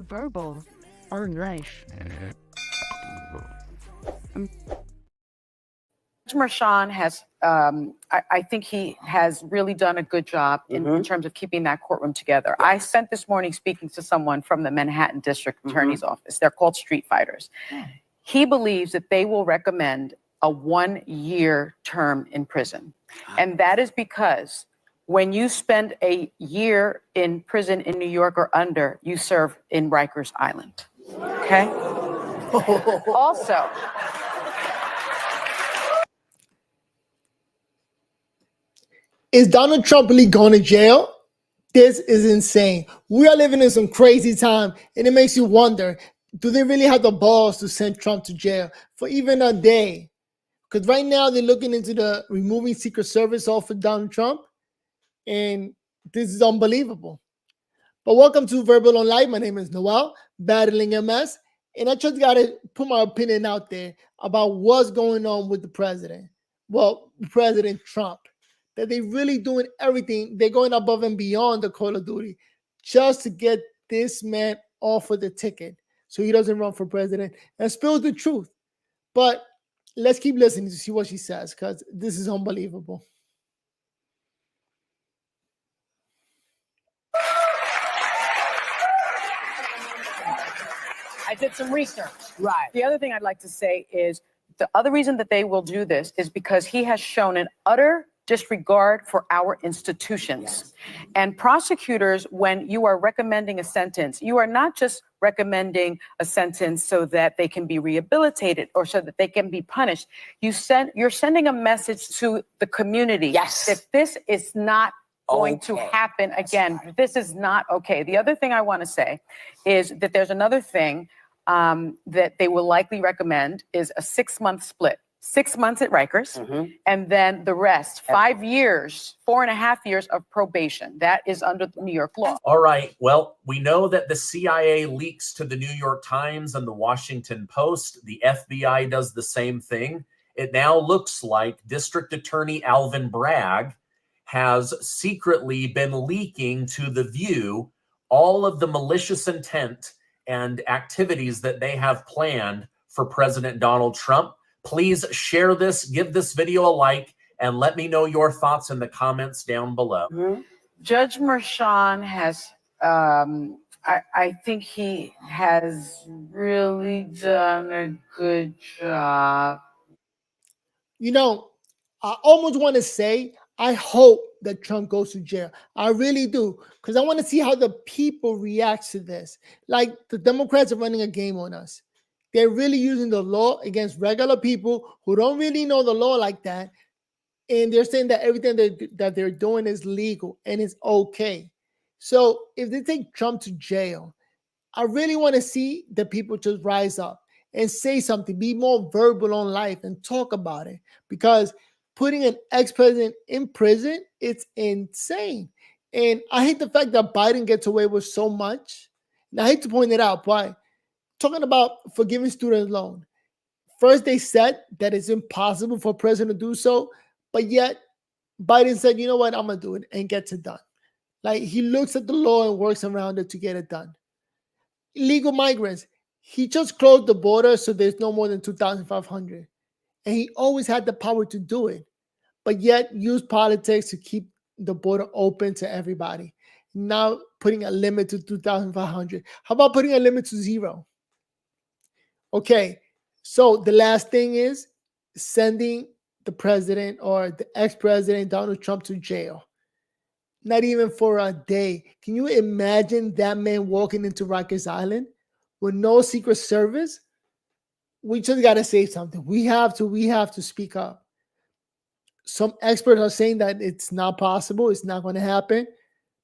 Verbal or life. Marshawn has, I think he has really done a good job in terms of keeping that courtroom together. I spent this morning speaking to someone from the Manhattan District Attorney's Office. They're called street fighters. He believes that they will recommend a 1-year term in prison. And that is because when you spend a year in prison in New York or under, you serve in Rikers Island. Okay? Also, is Donald Trump really going to jail? This is insane. We are living in some crazy time, and it makes you wonder, do they really have the balls to send Trump to jail for even a day? Because right now they're looking into the removing Secret Service off of Donald Trump, and this is unbelievable. But welcome to Verbal on Life. My name is Noel, battling MS, and I just got to put my opinion out there about what's going on with the president. Well, President Trump. That they really doing everything. They're going above and beyond the Call of Duty just to get this man off of the ticket so he doesn't run for president and spill the truth. But let's keep listening to see what she says, because this is unbelievable. I did some research. Right. The other thing I'd like to say is the other reason that they will do this is because he has shown an utter disregard for our institutions. Yes. And prosecutors, when you are recommending a sentence, you are not just recommending a sentence so that they can be rehabilitated or so that they can be punished. You're sending a message to the community that this is not going to happen again. Right. This is not okay. The other thing I want to say is that there's another thing that they will likely recommend is a 6-month split. 6 months at Rikers, and then the rest, 5 years, 4.5 years of probation. That is under New York law. All right. Well, we know that the CIA leaks to the New York Times and the Washington Post. The FBI does the same thing. It now looks like District Attorney Alvin Bragg has secretly been leaking to The View all of the malicious intent and activities that they have planned for President Donald Trump. Please share this, give this video a like, and let me know your thoughts in the comments down below. Judge Marshawn has, I think he has really done a good job. You know, I almost want to say, I hope that Trump goes to jail. I really do, because I want to see how the people react to this. Like, the Democrats are running a game on us. They're really using the law against regular people who don't really know the law like that. And they're saying that everything that they're doing is legal and is okay. So if they take Trump to jail, I really want to see the people just rise up and say something, be more verbal on life and talk about it. Because putting an ex-president in prison, it's insane. And I hate the fact that Biden gets away with so much. And I hate to point it out, but talking about forgiving student loan. First, they said that it's impossible for a president to do so, but yet Biden said, you know what, I'm going to do it and gets it done. Like, he looks at the law and works around it to get it done. Illegal migrants, he just closed the border so there's no more than 2,500. And he always had the power to do it, but yet used politics to keep the border open to everybody. Now putting a limit to 2,500. How about putting a limit to 0? Okay, so the last thing is sending the president or the ex-president Donald Trump to jail. Not even for a day. Can you imagine that man walking into Rikers Island with no Secret Service? We just got to say something. We have to speak up. Some experts are saying that it's not possible. It's not going to happen.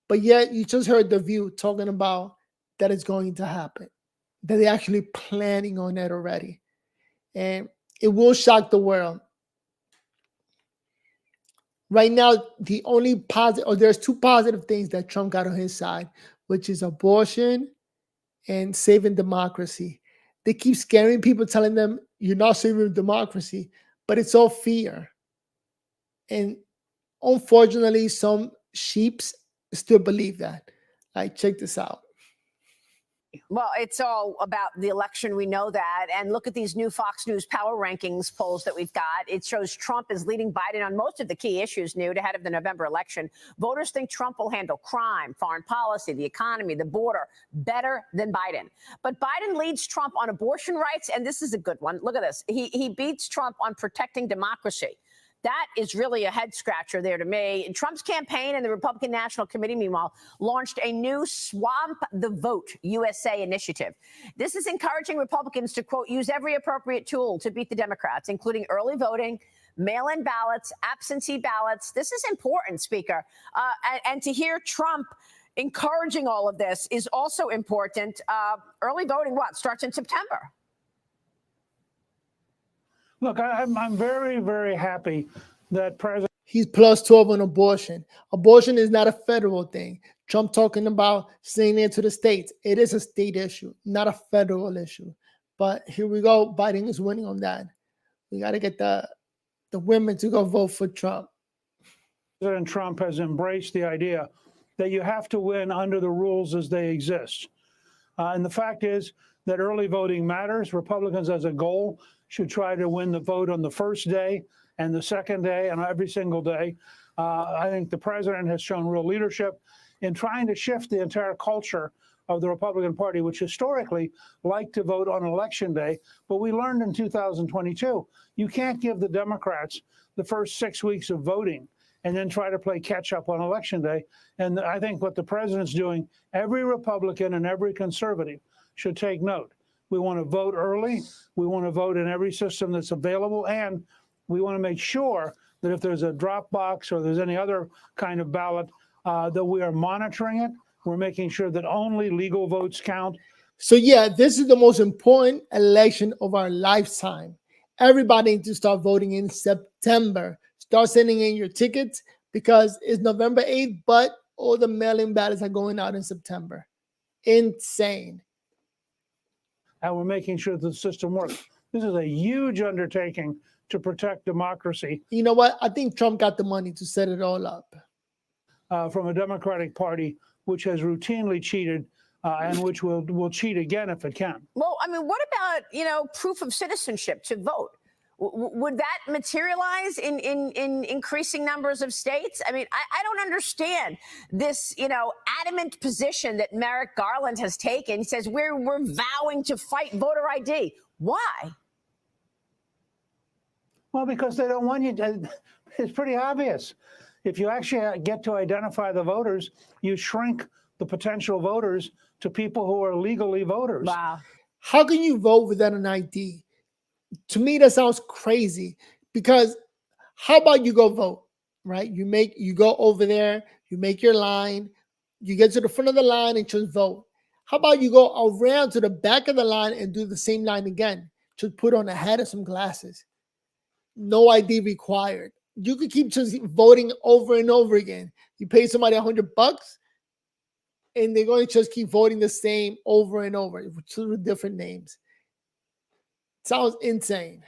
But yet you just heard The View talking about that it's going to happen, that they're actually planning on it already. And it will shock the world. Right now, the only positive, or there's 2 positive things that Trump got on his side, which is abortion and saving democracy. They keep scaring people, telling them you're not saving democracy, but it's all fear. And unfortunately, some sheeps still believe that. Like, check this out. Well, it's all about the election. We know that. And look at these new Fox News power rankings polls that we've got. It shows Trump is leading Biden on most of the key issues, Newt, ahead of the November election. Voters think Trump will handle crime, foreign policy, the economy, the border better than Biden. But Biden leads Trump on abortion rights. And this is a good one. Look at this. He beats Trump on protecting democracy. That is really a head scratcher there to me. Trump's campaign and the Republican National Committee, meanwhile, launched a new Swamp the Vote USA initiative. This is encouraging Republicans to, quote, use every appropriate tool to beat the Democrats, including early voting, mail-in ballots, absentee ballots. This is important, Speaker. And to hear Trump encouraging all of this is also important. Early voting, starts in September. Look, I'm very, very happy that President. He's plus 12 on abortion. Abortion is not a federal thing. Trump talking about saying it to the states. It is a state issue, not a federal issue. But here we go. Biden is winning on that. We got to get the women to go vote for Trump. President Trump has embraced the idea that you have to win under the rules as they exist. And the fact is that early voting matters. Republicans as a goal should try to win the vote on the first day and the second day and every single day. I think the president has shown real leadership in trying to shift the entire culture of the Republican Party, which historically liked to vote on Election Day. But we learned in 2022, you can't give the Democrats the first 6 weeks of voting and then try to play catch up on Election Day. And I think what the president's doing, every Republican and every conservative should take note. We want to vote early. We want to vote in every system that's available. And we want to make sure that if there's a drop box or there's any other kind of ballot, that we are monitoring it. We're making sure that only legal votes count. So, yeah, this is the most important election of our lifetime. Everybody needs to start voting in September. Start sending in your tickets because it's November 8th, but all the mail-in ballots are going out in September. Insane. And we're making sure that the system works. This is a huge undertaking to protect democracy. You know what? I think Trump got the money to set it all up. From a Democratic Party, which has routinely cheated and which will cheat again if it can. Well, I mean, what about, proof of citizenship to vote? Would that materialize in increasing numbers of states? I mean, I don't understand this, adamant position that Merrick Garland has taken. He says we're vowing to fight voter ID. Why? Well, because they don't want you to. It's pretty obvious. If you actually get to identify the voters, you shrink the potential voters to people who are legally voters. Wow. How can you vote without an ID? To me, that sounds crazy because how about you go vote, right? You go over there, you make your line, you get to the front of the line and just vote. How about you go around to the back of the line and do the same line again? Just put on a hat and some glasses. No ID required. You could keep just voting over and over again. You pay somebody $100 and they're going to just keep voting the same over and over with two different names. Sounds insane.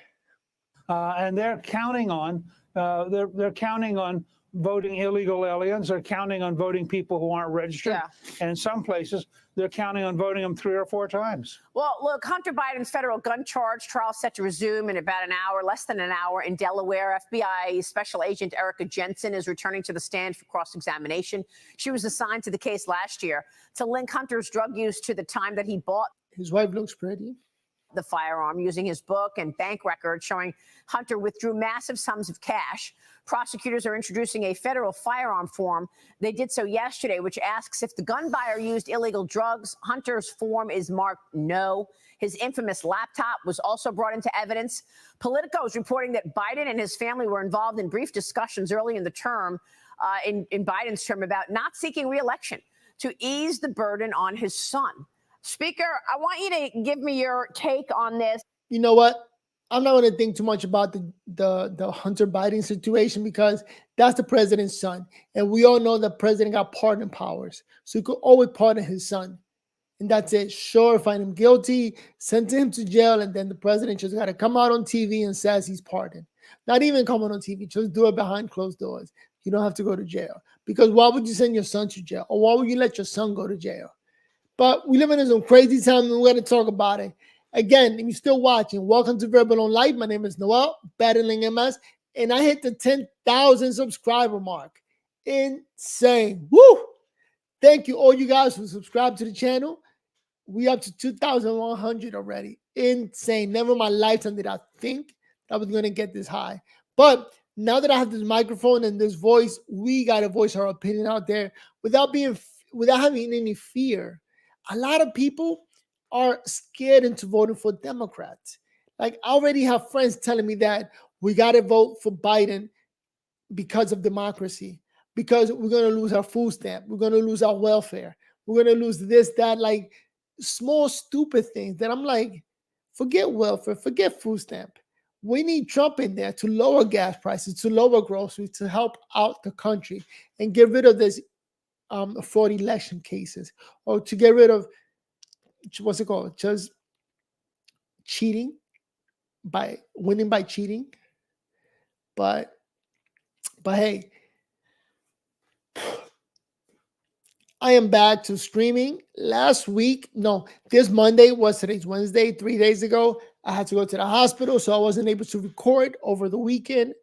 And they're counting on they're counting on voting illegal aliens. They're counting on voting people who aren't registered. Yeah. And in some places, they're counting on voting them 3 or 4 times. Well, look, Hunter Biden's federal gun charge trial set to resume in about an hour, less than an hour in Delaware. FBI Special Agent Erica Jensen is returning to the stand for cross-examination. She was assigned to the case last year to link Hunter's drug use to the time that he bought His wife looks pretty. the firearm using his book and bank records showing Hunter withdrew massive sums of cash. Prosecutors are introducing a federal firearm form. They did so yesterday, which asks if the gun buyer used illegal drugs. Hunter's form is marked no. His infamous laptop was also brought into evidence. Politico is reporting that Biden and his family were involved in brief discussions early in the term, in Biden's term, about not seeking re-election to ease the burden on his son. Speaker, I want you to give me your take on this. You know what? I'm not going to think too much about the Hunter Biden situation because that's the president's son. And we all know the president got pardon powers. So he could always pardon his son. And that's it. Sure, find him guilty, send him to jail, and then the president just got to come out on TV and says he's pardoned. Not even come on TV. Just do it behind closed doors. You don't have to go to jail. Because why would you send your son to jail? Or why would you let your son go to jail? But we live in some crazy time, and we're going to talk about it. Again, if you're still watching, welcome to Verbal on Life. My name is Noel, battling MS, and I hit the 10,000 subscriber mark. Insane. Woo! Thank you, all you guys who subscribed to the channel. We up to 2,100 already. Insane. Never in my lifetime did I think I was going to get this high. But now that I have this microphone and this voice, we got to voice our opinion out there without having any fear. A lot of people are scared into voting for Democrats. Like, I already have friends telling me that we got to vote for Biden because of democracy, because we're going to lose our food stamp. We're going to lose our welfare. We're going to lose this, that, like small, stupid things that I'm like, forget welfare, forget food stamp. We need Trump in there to lower gas prices, to lower groceries, to help out the country and get rid of this fraud election cases, or to get rid of, what's it called? Just cheating, by winning by cheating. But hey, I am back to streaming. Last week, no, this Monday was today's Wednesday, 3 days ago. I had to go to the hospital, so I wasn't able to record over the weekend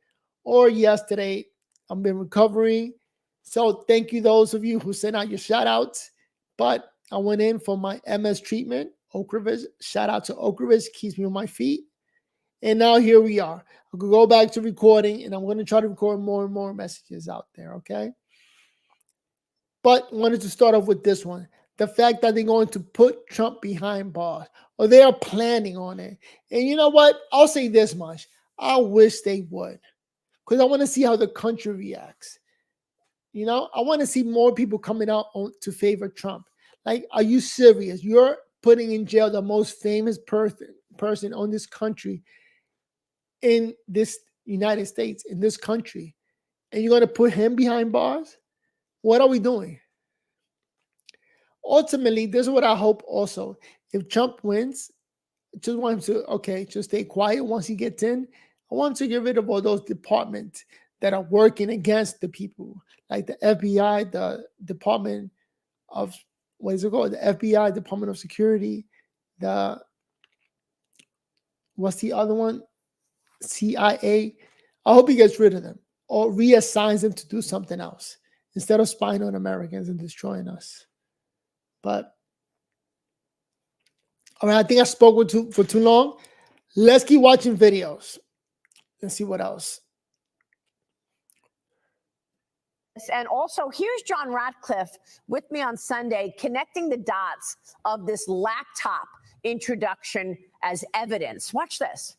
or yesterday. I've been recovering. So thank you, those of you who sent out your shout outs. But I went in for my MS treatment, Ocrevus. Shout out to Ocrevus, keeps me on my feet. And now here we are. I could go back to recording, and I'm going to try to record more and more messages out there, okay? But wanted to start off with this one. The fact that they're going to put Trump behind bars, or they are planning on it. And you know what? I'll say this much. I wish they would, because I want to see how the country reacts. You know, I want to see more people coming out to favor Trump. Like, are you serious? You're putting in jail the most famous person on this country, in this United States, in this country, and you're going to put him behind bars? What are we doing? Ultimately, this is what I hope also. If Trump wins, just want him to, just stay quiet once he gets in. I want him to get rid of all those departments that are working against the people, like the FBI, the Department of, what is it called? The FBI, Department of Security, what's the other one? CIA. I hope he gets rid of them or reassigns them to do something else instead of spying on Americans and destroying us. But all right, I think I spoke for too long. Let's keep watching videos and see what else. And also, here's John Ratcliffe with me on Sunday, connecting the dots of this laptop introduction as evidence. Watch this.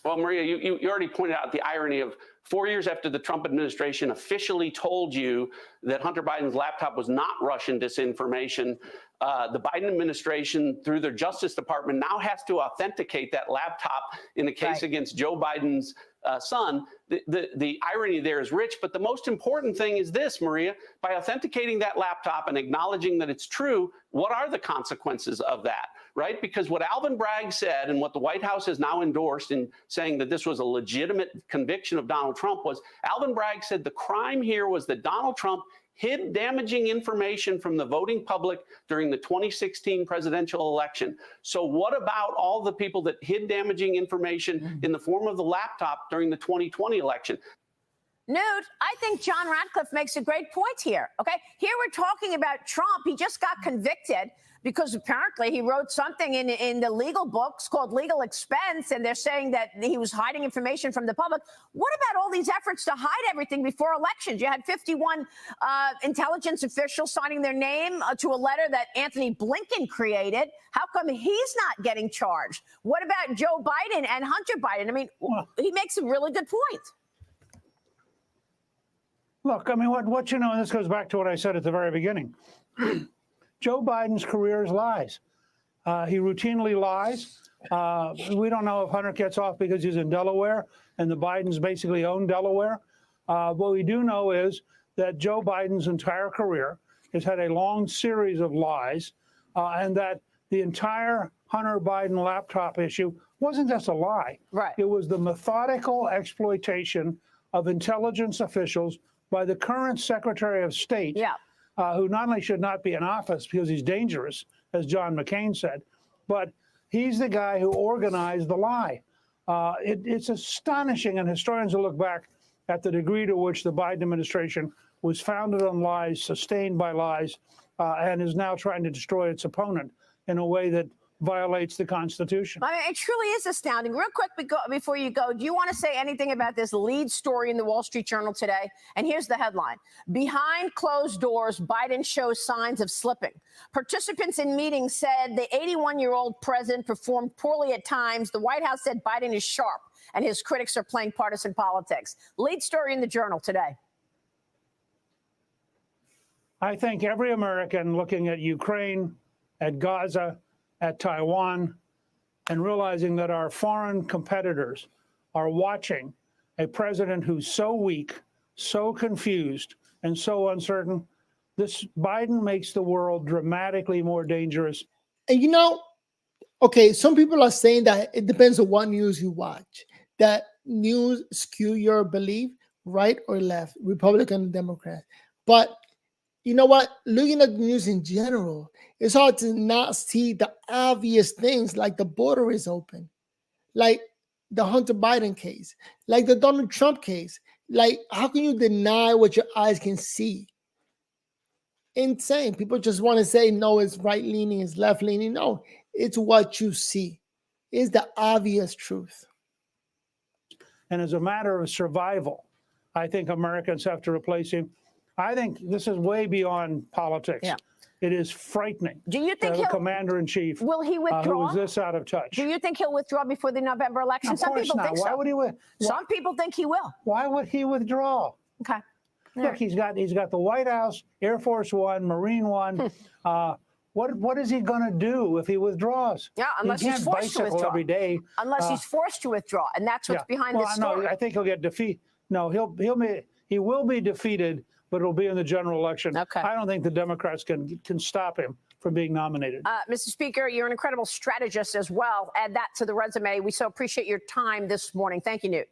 Well, Maria, you already pointed out the irony of 4 years after the Trump administration officially told you that Hunter Biden's laptop was not Russian disinformation, the Biden administration, through their Justice Department, now has to authenticate that laptop in the case against Joe Biden's son. The irony there is rich, but the most important thing is this, Maria. By authenticating that laptop and acknowledging that it's true, what are the consequences of that, right? Because what Alvin Bragg said and what the White House has now endorsed in saying that this was a legitimate conviction of Donald Trump was Alvin Bragg said the crime here was that Donald Trump hid damaging information from the voting public during the 2016 presidential election. So what about all the people that hid damaging information in the form of the laptop during the 2020 election? Newt, I think John Ratcliffe makes a great point here. Okay, here we're talking about Trump. He just got convicted because apparently he wrote something in the legal books called legal expense, and they're saying that he was hiding information from the public. What about all these efforts to hide everything before elections? You had 51 intelligence officials signing their name to a letter that Anthony Blinken created. How come he's not getting charged? What about Joe Biden and Hunter Biden? I mean, he makes a really good point. Look, I mean, what you know, and this goes back to what I said at the very beginning. Joe Biden's career is lies. He routinely lies. We don't know if Hunter gets off because he's in Delaware and the Bidens basically own Delaware. What we do know is that Joe Biden's entire career has had a long series of lies, and that the entire Hunter Biden laptop issue wasn't just a lie. Right. It was the methodical exploitation of intelligence officials by the current Secretary of State who not only should not be in office because he's dangerous, as John McCain said, but he's the guy who organized the lie. It's astonishing, and historians will look back at the degree to which the Biden administration was founded on lies, sustained by lies, and is now trying to destroy its opponent in a way that violates the Constitution. I mean, it truly is astounding. Real quick, before you go, do you want to say anything about this lead story in the Wall Street Journal today? And here's the headline. Behind closed doors, Biden shows signs of slipping. Participants in meetings said the 81-year-old president performed poorly at times. The White House said Biden is sharp and his critics are playing partisan politics. Lead story in the Journal today. I think every American looking at Ukraine, at Gaza, at Taiwan, and realizing that our foreign competitors are watching a president who's so weak, so confused, and so uncertain. This Biden makes the world dramatically more dangerous. And you know, okay, some people are saying that it depends on what news you watch. That news skew your belief, right or left, Republican or Democrat. But you know what? Looking at the news in general, it's hard to not see the obvious things like the border is open, like the Hunter Biden case, like the Donald Trump case. Like, how can you deny what your eyes can see? Insane. People just want to say, no, it's right leaning, it's left leaning. No, it's what you see. It's the obvious truth. And as a matter of survival, I think Americans have to replace him. I think this is way beyond politics. Yeah. It is frightening. Do you think the commander-in-chief will he withdraw? Who is this out of touch? Do you think he'll withdraw before the November election? Of Some course people not. think Why so. would he? Some people think he will. Why would he withdraw? Okay. Look, he's got the White House, Air Force One, Marine One. What is he going to do if he withdraws? Yeah, unless he he's can't forced to bicycle withdraw. every day. Unless he's forced to withdraw, and that's what's behind this story. No, I think he'll get defeated. No, he will be defeated, but it'll be in the general election. Okay. I don't think the Democrats can stop him from being nominated. Mr. Speaker, you're an incredible strategist as well. Add that to the resume. We so appreciate your time this morning. Thank you, Newt.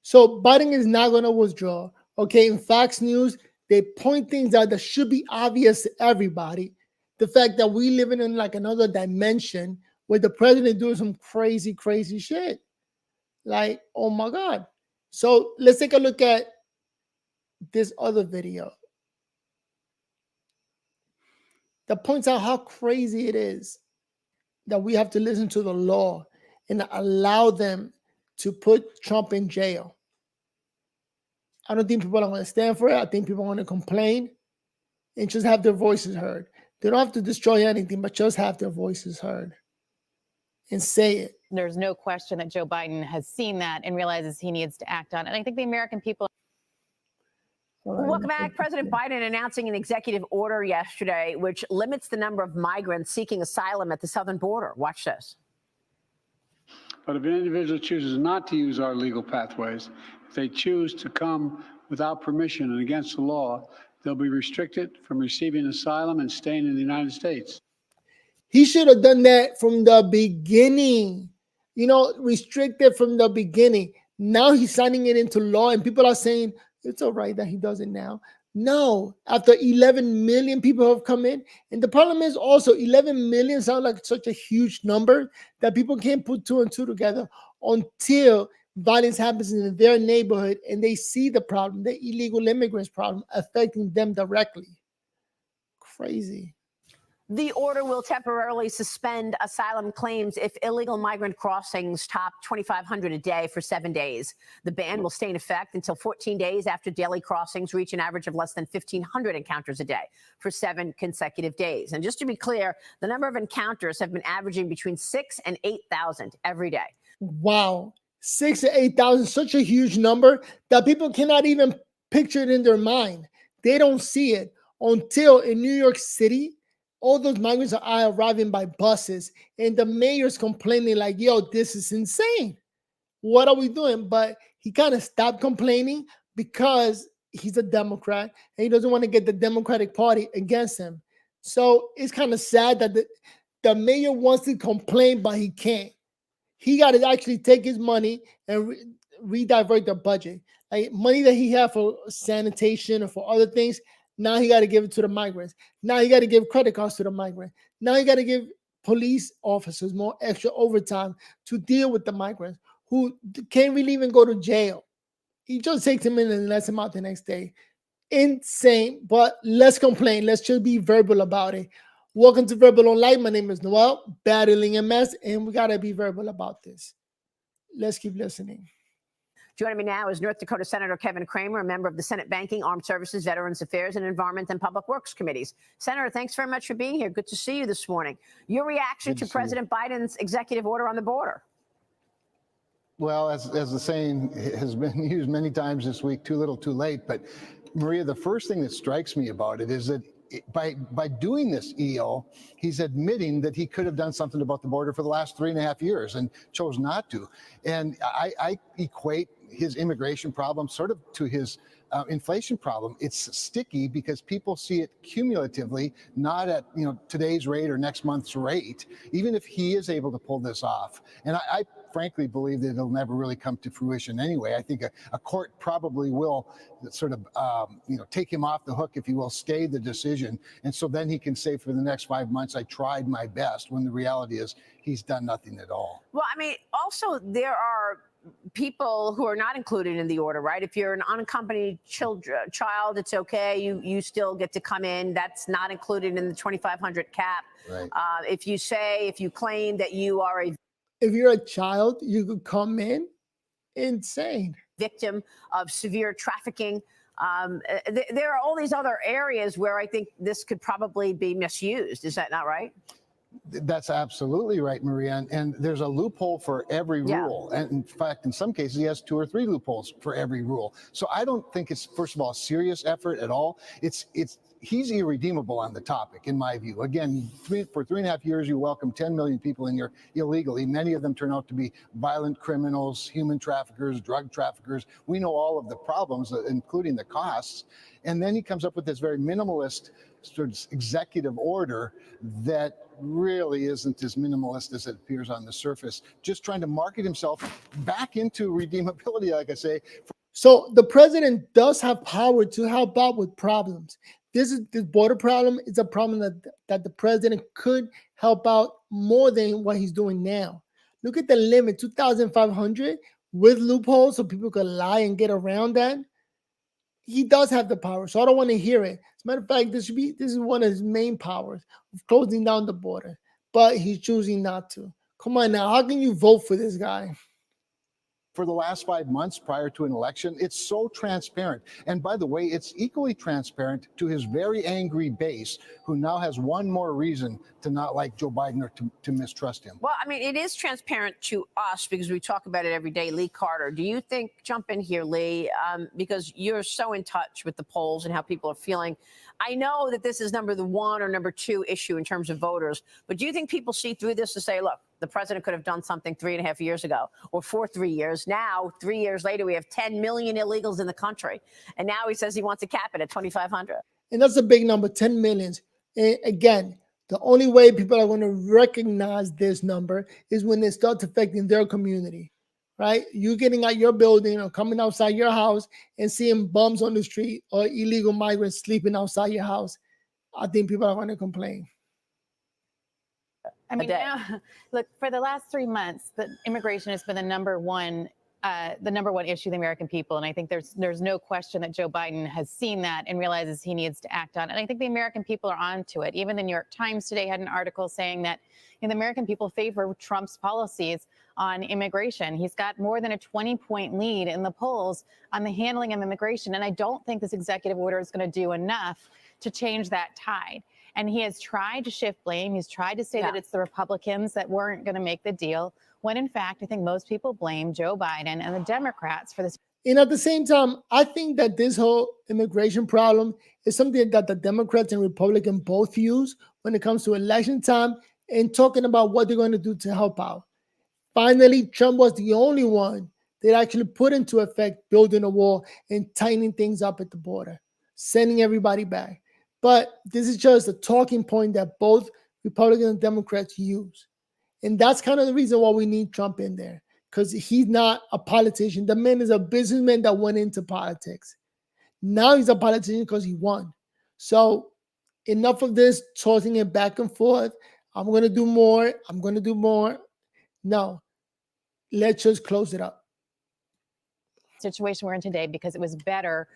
So Biden is not going to withdraw. Okay, in Fox News, they point things out that should be obvious to everybody. The fact that we live in like another dimension where the president doing some crazy, crazy shit. Like, oh my God. So let's take a look at this other video that points out how crazy it is that we have to listen to the law and allow them to put Trump in jail. I don't think people are going to stand for it. I think people are going to complain and just have their voices heard. They don't have to destroy anything, but just have their voices heard and say it. There's no question that Joe Biden has seen that and realizes he needs to act on it. And I think the American people. Welcome back. President Biden announcing an executive order yesterday which limits the number of migrants seeking asylum at the southern border. Watch this. But if an individual chooses not to use our legal pathways, if they choose to come without permission and against the law, they'll be restricted from receiving asylum and staying in the United States. He should have done that from the beginning. You know, restricted from the beginning. Now he's signing it into law, and people are saying it's all right that he does it now. No, after 11 million people have come in. And the problem is also 11 million sounds like such a huge number that people can't put two and two together until violence happens in their neighborhood and they see the problem, the illegal immigrants problem affecting them directly. Crazy. The order will temporarily suspend asylum claims if illegal migrant crossings top 2,500 a day for 7 days. The ban will stay in effect until 14 days after daily crossings reach an average of less than 1,500 encounters a day for 7 consecutive days. And just to be clear, the number of encounters have been averaging between 6,000 and 8,000 every day. Wow. 6,000 to 8,000, such a huge number that people cannot even picture it in their mind. They don't see it until in New York City, all those migrants are arriving by buses and the mayor's complaining like, yo, this is insane. What are we doing? But he kind of stopped complaining because he's a Democrat and he doesn't want to get the Democratic Party against him. So it's kind of sad that the mayor wants to complain, but he can't. He got to actually take his money and redivert the budget. Like money that he had for sanitation or for other things, Now he got to give it to the migrants. Now he got to give credit cards to the migrants. Now he got to give police officers more extra overtime to deal with the migrants who can't really even go to jail. He just takes them in and lets them out the next day. Insane, but let's complain. Let's just be verbal about it. Welcome to Verbal on Life. My name is Noel, battling MS, and we got to be verbal about this. Let's keep listening. Joining me now is North Dakota Senator Kevin Cramer, a member of the Senate Banking, Armed Services, Veterans Affairs, and Environment and Public Works Committees. Senator, thanks very much for being here. Good to see you this morning. Your reaction to President Biden's executive order on the border? Well, as the saying has been used many times this week, too little, too late. But Maria, the first thing that strikes me about it is that by doing this EO, he's admitting that he could have done something about the border for the last 3.5 years and chose not to. And I equate his immigration problem sort of to his inflation problem. It's sticky because people see it cumulatively, not at today's rate or next month's rate, even if he is able to pull this off. And I frankly believe that it'll never really come to fruition anyway. I think a court probably will sort of take him off the hook, if you will, stay the decision. And so then he can say for the next 5 months, I tried my best, when the reality is he's done nothing at all. Well, I mean, also there are people who are not included in the order, right? If you're an unaccompanied child, it's okay. You still get to come in. That's not included in the 2,500 cap. Right. If you claim that you are if you're a child, you could come in. Insane. Victim of severe trafficking. There are all these other areas where I think this could probably be misused. Is that not right? That's absolutely right, Maria. And there's a loophole for every rule. And in fact, in some cases, he has 2 or 3 loopholes for every rule. So I don't think it's, first of all, a serious effort at all. He's irredeemable on the topic, in my view. Again, for 3.5 years, you welcome 10 million people in here illegally. Many of them turn out to be violent criminals, human traffickers, drug traffickers. We know all of the problems, including the costs. And then he comes up with this very minimalist sort of executive order that really isn't as minimalist as it appears on the surface, just trying to market himself back into redeemability, like I say. So the president does have power to help out with problems. This border problem is a problem that the president could help out more than what he's doing now. Look at the limit, 2,500 with loopholes so people could lie and get around that. He does have the power, so I don't want to hear it. As a matter of fact, this is one of his main powers of closing down the border, but he's choosing not to. Come on now, how can you vote for this guy? For the last 5 months prior to an election, it's so transparent. And by the way, it's equally transparent to his very angry base, who now has one more reason to not like Joe Biden or to mistrust him. Well, I mean, it is transparent to us because we talk about it every day. Lee Carter, do you think, jump in here, Lee, because you're so in touch with the polls and how people are feeling. I know that this is number 1 or number 2 issue in terms of voters, but do you think people see through this to say, look, the president could have done something 3.5 years ago or for 3 years. Now, 3 years later, we have 10 million illegals in the country. And now he says he wants to cap it at 2,500. And that's a big number, 10 millions. And again, the only way people are going to recognize this number is when it starts affecting their community, right? You getting out your building or coming outside your house and seeing bums on the street or illegal migrants sleeping outside your house. I think people are going to complain. I mean, look, for the last 3 months, the immigration has been the number one issue of the American people. And I think there's no question that Joe Biden has seen that and realizes he needs to act on it. And I think the American people are on to it. Even the New York Times today had an article saying that the American people favor Trump's policies on immigration. He's got more than a 20-point lead in the polls on the handling of immigration. And I don't think this executive order is going to do enough to change that tide. And he has tried to shift blame. He's tried to say that it's the Republicans that weren't going to make the deal, when in fact, I think most people blame Joe Biden and the Democrats for this. And at the same time, I think that this whole immigration problem is something that the Democrats and Republicans both use when it comes to election time and talking about what they're going to do to help out. Finally, Trump was the only one that actually put into effect building a wall and tightening things up at the border, sending everybody back. But this is just a talking point that both Republicans and Democrats use. And that's kind of the reason why we need Trump in there, because he's not a politician. The man is a businessman that went into politics. Now he's a politician because he won. So enough of this tossing it back and forth. I'm going to do more. I'm going to do more. No, let's just close it up. Situation we're in today because it was better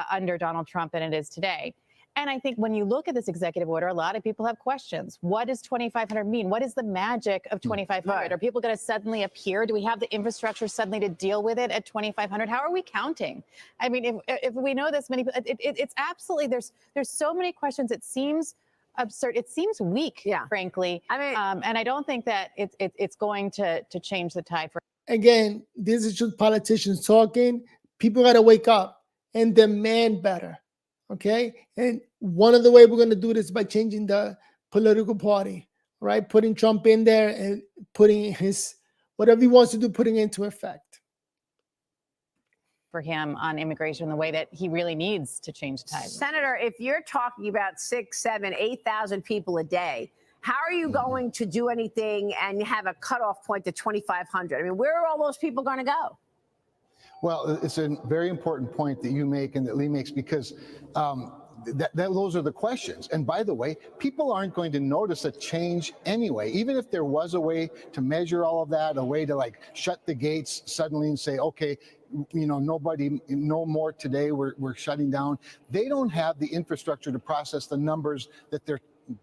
under Donald Trump than it is today. And I think when you look at this executive order, a lot of people have questions. What does 2,500 mean? What is the magic of 2,500? Right. Are people going to suddenly appear? Do we have the infrastructure suddenly to deal with it at 2,500? How are we counting? I mean, if we know this many, it's absolutely, there's so many questions. It seems absurd. It seems weak, frankly. I mean, and I don't think that it's going to change the tide for. Again, this is just politicians talking. People got to wake up and demand better. Okay. And one of the ways we're going to do this is by changing the political party, right? Putting Trump in there and putting his, whatever he wants to do, putting it into effect. For him on immigration, the way that he really needs to change the tide. Senator, if you're talking about 6, 7, 8,000 people a day, how are you going to do anything and have a cutoff point to 2,500? I mean, where are all those people going to go? Well, it's a very important point that you make and that Lee makes, because those are the questions. And by the way, people aren't going to notice a change anyway. Even if there was a way to measure all of that, a way to like shut the gates suddenly and say, okay, you know, no more today, we're shutting down. They don't have the infrastructure to process the numbers that they're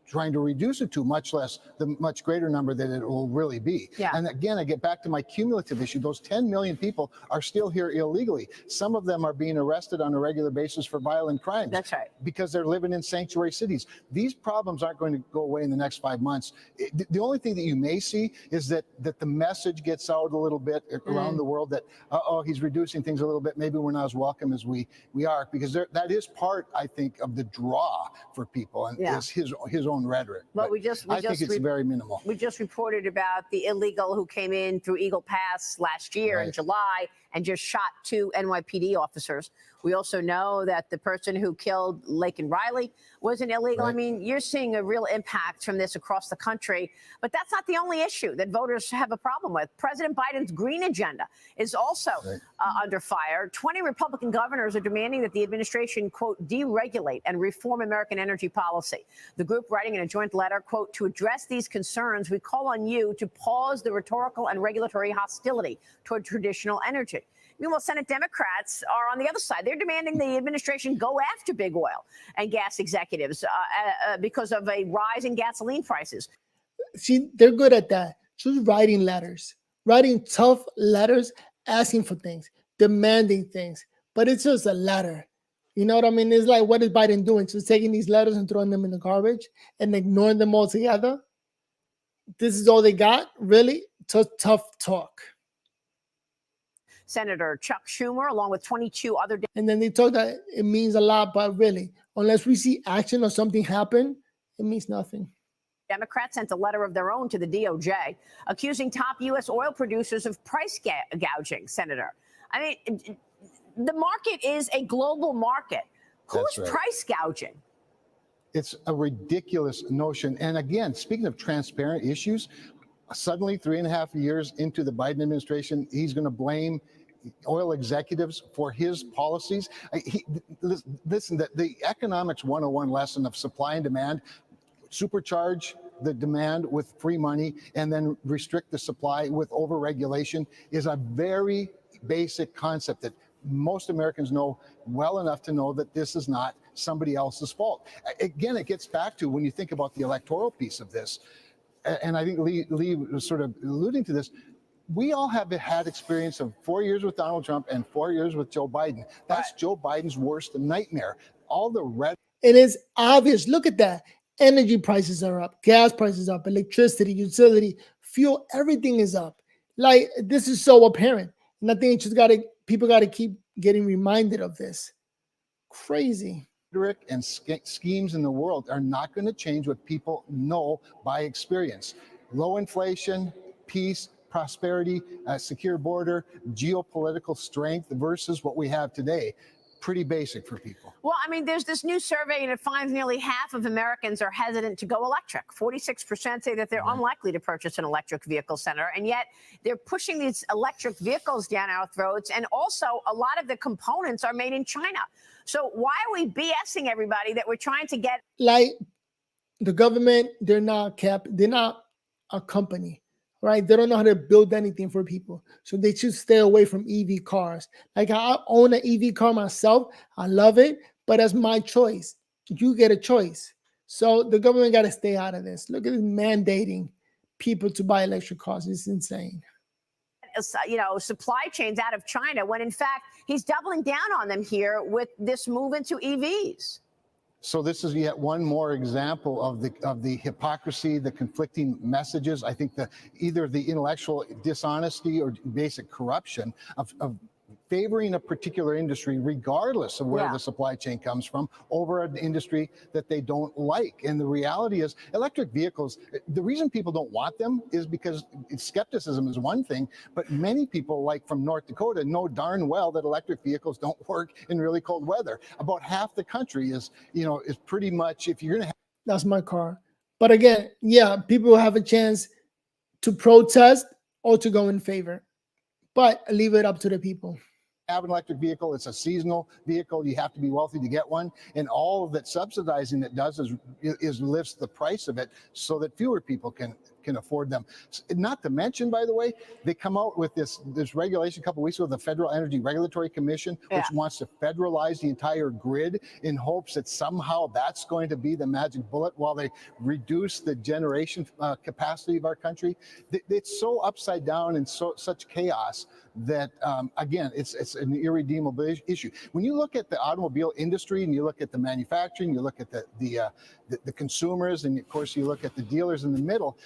trying to reduce it to, much less the much greater number that it will really be. Yeah. And again, I get back to my cumulative issue. Those 10 million people are still here illegally. Some of them are being arrested on a regular basis for violent crimes. That's right. Because they're living in sanctuary cities. These problems aren't going to go away in the next 5 months. The only thing that you may see is that the message gets out a little bit around the world that, he's reducing things a little bit. Maybe we're not as welcome as we are, because that is part, I think, of the draw for people, and is his own rhetoric. Well, but I think it's very minimal. We just reported about the illegal who came in through Eagle Pass last year in July and just shot 2 NYPD officers. We also know that the person who killed Laken Riley was an illegal. I mean, you're seeing a real impact from this across the country. But that's not the only issue that voters have a problem with. President Biden's green agenda is also under fire. 20 Republican governors are demanding that the administration, quote, deregulate and reform American energy policy. The group writing in a joint letter, quote, to address these concerns, we call on you to pause the rhetorical and regulatory hostility toward traditional energy. Meanwhile, Senate Democrats are on the other side. They're demanding the administration go after big oil and gas executives because of a rise in gasoline prices. See, they're good at that. Just writing letters, writing tough letters, asking for things, demanding things. But it's just a letter. You know what I mean? It's like, what is Biden doing? Just taking these letters and throwing them in the garbage and ignoring them altogether? This is all they got? Really? Tough talk. Senator Chuck Schumer, along with 22 other. And then they talk that it means a lot, but really, unless we see action or something happen, it means nothing. Democrats sent a letter of their own to the DOJ, accusing top U.S. oil producers of price gouging, Senator. I mean, the market is a global market. Who's price gouging? It's a ridiculous notion. And again, speaking of transparent issues, suddenly 3.5 years into the Biden administration, he's going to blame oil executives for his policies. Listen, the economics 101 lesson of supply and demand, supercharge the demand with free money and then restrict the supply with overregulation, is a very basic concept that most Americans know well enough to know that this is not somebody else's fault. Again, it gets back to when you think about the electoral piece of this, and I think Lee was sort of alluding to this. We all have had experience of 4 years with Donald Trump and 4 years with Joe Biden. That's Joe Biden's worst nightmare. All the red. It is obvious. Look at that. Energy prices are up. Gas prices up. Electricity, utility, fuel, everything is up. Like, this is so apparent. And I think people got to keep getting reminded of this. Crazy. Rhetoric and schemes in the world are not going to change what people know by experience. Low inflation, peace, prosperity, a secure border, geopolitical strength versus what we have today. Pretty basic for people. Well, I mean, there's this new survey, and it finds nearly half of Americans are hesitant to go electric. 46% say that they're unlikely to purchase an electric vehicle, Senator, and yet they're pushing these electric vehicles down our throats, and also a lot of the components are made in China. So why are we BSing everybody that we're trying to get? Like the government, they're not a company, right? They don't know how to build anything for people. So they should stay away from EV cars. Like I own an EV car myself. I love it, but that's my choice. You get a choice. So the government got to stay out of this. Look at this mandating people to buy electric cars. It's insane. Supply chains out of China, when in fact he's doubling down on them here with this move into EVs. So this is yet one more example of the hypocrisy, the conflicting messages. I think either the intellectual dishonesty or basic corruption of favoring a particular industry, regardless of where the supply chain comes from, over an industry that they don't like. And the reality is, electric vehicles, the reason people don't want them is because skepticism is one thing, but many people, like from North Dakota, know darn well that electric vehicles don't work in really cold weather. About half the country is pretty much, if you're going to have. That's my car. But again, yeah, people have a chance to protest or to go in favor, but leave it up to the people. Have an electric vehicle, it's a seasonal vehicle, you have to be wealthy to get one, and all that subsidizing it does is lifts the price of it so that fewer people can afford them. Not to mention, by the way, they come out with this regulation a couple of weeks ago, the Federal Energy Regulatory Commission, which wants to federalize the entire grid in hopes that somehow that's going to be the magic bullet while they reduce the generation capacity of our country. It's so upside down and such chaos that again, it's an irredeemable issue. When you look at the automobile industry and you look at the manufacturing, you look at the consumers, and of course you look at the dealers in the middle,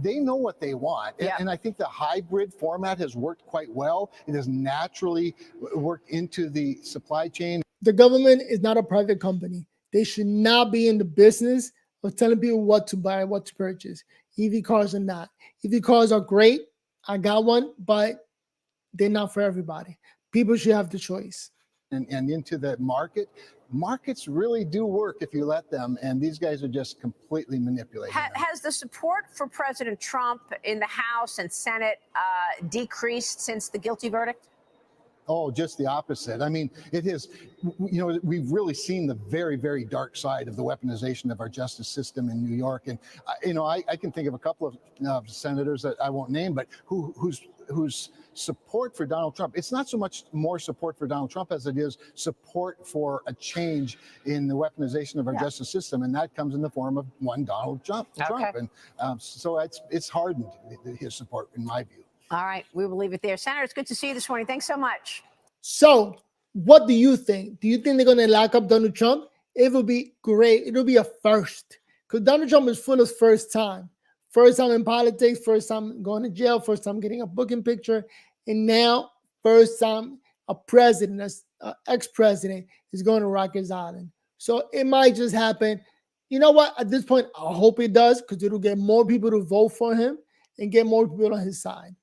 they know what they want. And I think the hybrid format has worked quite well. It has naturally worked into the supply chain. The government is not a private company. They should not be in the business of telling people what to buy, what to purchase. EV cars are not. EV cars are great. I got one, but they're not for everybody. People should have the choice. And into the market. Markets really do work if you let them, and these guys are just completely manipulating them. Has the support for President Trump in the House and Senate decreased since the guilty verdict? Oh, just the opposite. I mean, it is, we've really seen the very, very dark side of the weaponization of our justice system in New York. And, I can think of a couple of senators that I won't name, but whose support for Donald Trump, it's not so much more support for Donald Trump as it is support for a change in the weaponization of our justice system. And that comes in the form of one Donald Trump. And so it's hardened his support, in my view. All right, we will leave it there. Senator, it's good to see you this morning. Thanks so much. So what do you think? Do you think they're going to lock up Donald Trump? It will be great. It'll be a first, because Donald Trump is full of first time. First time in politics, first time going to jail, first time getting a booking picture, and now first time a president, ex-president, is going to Rikers Island. So it might just happen. You know what? At this point, I hope it does, because it'll get more people to vote for him and get more people on his side.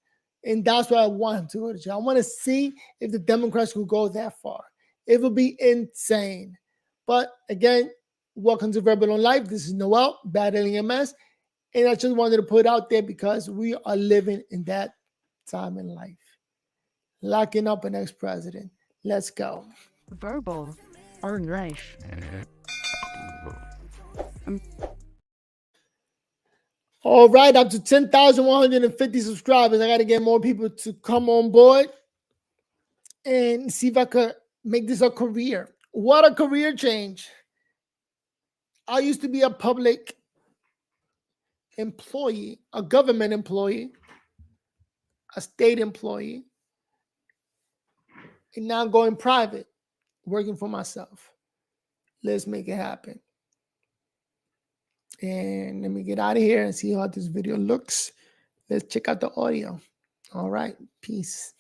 And that's why I want him to go to jail. I want to see if the Democrats will go that far. It will be insane. But again, welcome to Verbal on Life. This is Noel, battling MS. And I just wanted to put it out there because we are living in that time in life. Locking up an ex-president. Let's go. Verbal or life. All right, up to 10,150 subscribers. I got to get more people to come on board and see if I could make this a career. What a career change. I used to be a public employee, a government employee, a state employee, and now I'm going private, working for myself. Let's make it happen. And let me get out of here and see how this video looks. Let's check out the audio. All right, peace.